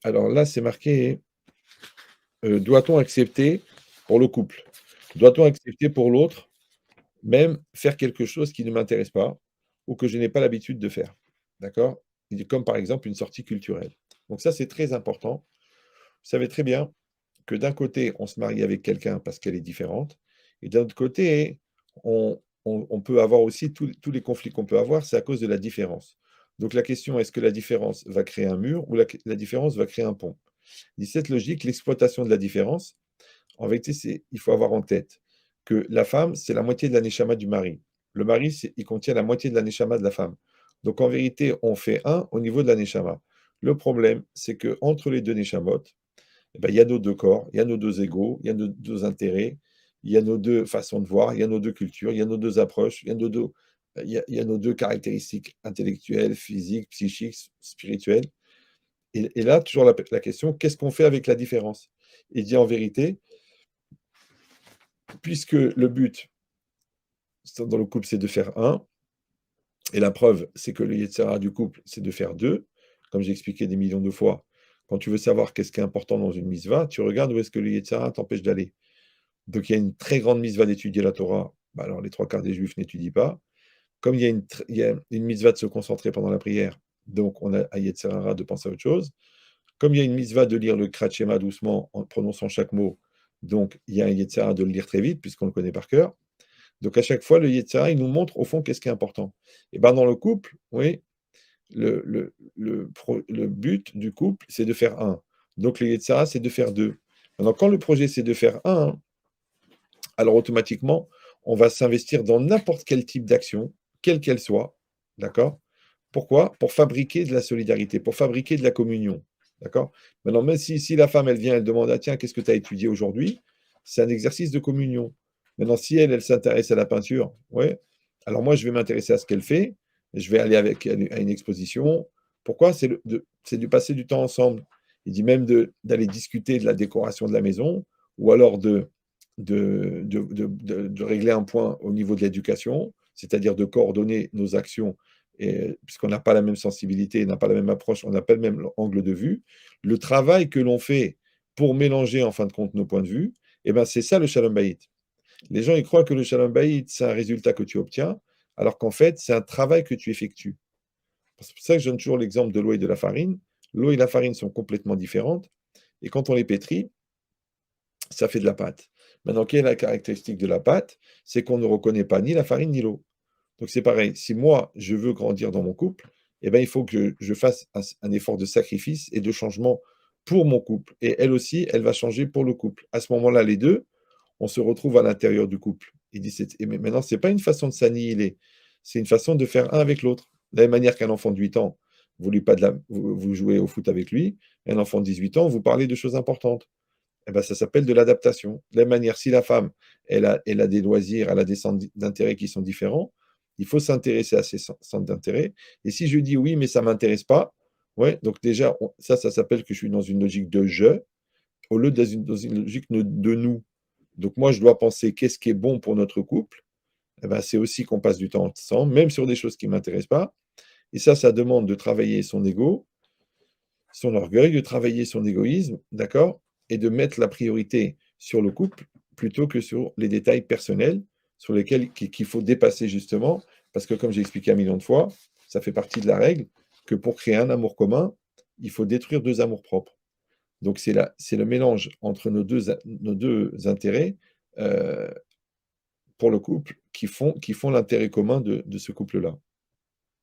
Alors là, c'est marqué, doit-on accepter pour le couple? Doit-on accepter pour l'autre, même faire quelque chose qui ne m'intéresse pas ou que je n'ai pas l'habitude de faire? D'accord? Il est comme par exemple une sortie culturelle. Donc ça, c'est très important. Vous savez très bien que d'un côté, on se marie avec quelqu'un parce qu'elle est différente et d'un autre côté, on peut avoir aussi tous les conflits qu'on peut avoir, c'est à cause de la différence. Donc la question, est-ce que la différence va créer un mur ou la différence va créer un pont? Dit cette logique, l'exploitation de la différence, en vérité, il faut avoir en tête que la femme, c'est la moitié de la neshama du mari. Le mari, il contient la moitié de la neshama de la femme. Donc en vérité, on fait un au niveau de la neshama. Le problème, c'est que entre les deux neshamot, eh ben, il y a nos deux corps, il y a nos deux égaux, il y a nos deux intérêts, il y a nos deux façons de voir, il y a nos deux cultures, il y a nos deux approches, il y a nos deux caractéristiques intellectuelles, physiques, psychiques, spirituelles. Et là, toujours la question, qu'est-ce qu'on fait avec la différence? Il dit en vérité, puisque le but dans le couple, c'est de faire un, et la preuve, c'est que le Yetzirah du couple, c'est de faire deux, comme j'ai expliqué des millions de fois. Quand tu veux savoir qu'est-ce qui est important dans une mitzvah, tu regardes où est-ce que le Yetzirah t'empêche d'aller. Donc il y a une très grande mitzvah d'étudier la Torah, bah alors les trois quarts des juifs n'étudient pas. Comme il y a une mitzvah de se concentrer pendant la prière, donc on a à Yetzirah de penser à autre chose. Comme il y a une mitzvah de lire le Krat Shema doucement en prononçant chaque mot, donc il y a un Yetzirah de le lire très vite puisqu'on le connaît par cœur. Donc à chaque fois, le Yetzirah, il nous montre au fond qu'est-ce qui est important. Et ben dans le couple, oui, le but du couple, c'est de faire un. Donc le Yetzirah, c'est de faire deux. Alors quand le projet, c'est de faire un, alors automatiquement, on va s'investir dans n'importe quel type d'action, quelle qu'elle soit, d'accord? Pourquoi? Pour fabriquer de la solidarité, pour fabriquer de la communion, d'accord? Maintenant, même si la femme, elle vient, elle demande: «Ah tiens, qu'est-ce que tu as étudié aujourd'hui?» C'est un exercice de communion. Maintenant, si elle s'intéresse à la peinture, ouais, alors moi, je vais m'intéresser à ce qu'elle fait, et je vais aller avec elle à une exposition. Pourquoi? C'est de passer du temps ensemble. Il dit même d'aller discuter de la décoration de la maison ou alors de régler un point au niveau de l'éducation, c'est-à-dire de coordonner nos actions, et, puisqu'on n'a pas la même sensibilité, on n'a pas la même approche, on n'a pas le même angle de vue. Le travail que l'on fait pour mélanger en fin de compte nos points de vue, eh ben, c'est ça le Shalom Bayit. Les gens ils croient que le Shalom Bayit, c'est un résultat que tu obtiens, alors qu'en fait, c'est un travail que tu effectues. C'est pour ça que je donne toujours l'exemple de l'eau et de la farine. L'eau et la farine sont complètement différentes, et quand on les pétrit, ça fait de la pâte. Maintenant, quelle est la caractéristique de la pâte? C'est qu'on ne reconnaît pas ni la farine ni l'eau. Donc c'est pareil, si moi, je veux grandir dans mon couple, eh ben, il faut que je fasse un effort de sacrifice et de changement pour mon couple. Et elle aussi, elle va changer pour le couple. À ce moment-là, les deux, on se retrouve à l'intérieur du couple. Il dit, mais maintenant, ce n'est pas une façon de s'annihiler, c'est une façon de faire un avec l'autre. De la même manière qu'un enfant de 8 ans, vous jouez au foot avec lui, un enfant de 18 ans, vous parlez de choses importantes. Eh ben, ça s'appelle de l'adaptation. De la même manière, si la femme, elle a des loisirs, elle a des centres d'intérêt qui sont différents, il faut s'intéresser à ces centres d'intérêt. Et si je dis oui, mais ça ne m'intéresse pas, ouais, donc déjà, ça s'appelle que je suis dans une logique de je, au lieu dans une logique de nous. Donc moi, je dois penser qu'est-ce qui est bon pour notre couple. Eh ben, c'est aussi qu'on passe du temps ensemble, même sur des choses qui ne m'intéressent pas. Et ça demande de travailler son ego, son orgueil, de travailler son égoïsme, d'accord? Et de mettre la priorité sur le couple plutôt que sur les détails personnels sur lesquels qu'il faut dépasser justement, parce que comme j'ai expliqué un million de fois, ça fait partie de la règle que pour créer un amour commun, il faut détruire deux amours propres. Donc c'est le mélange entre nos deux intérêts pour le couple qui font l'intérêt commun de ce couple-là.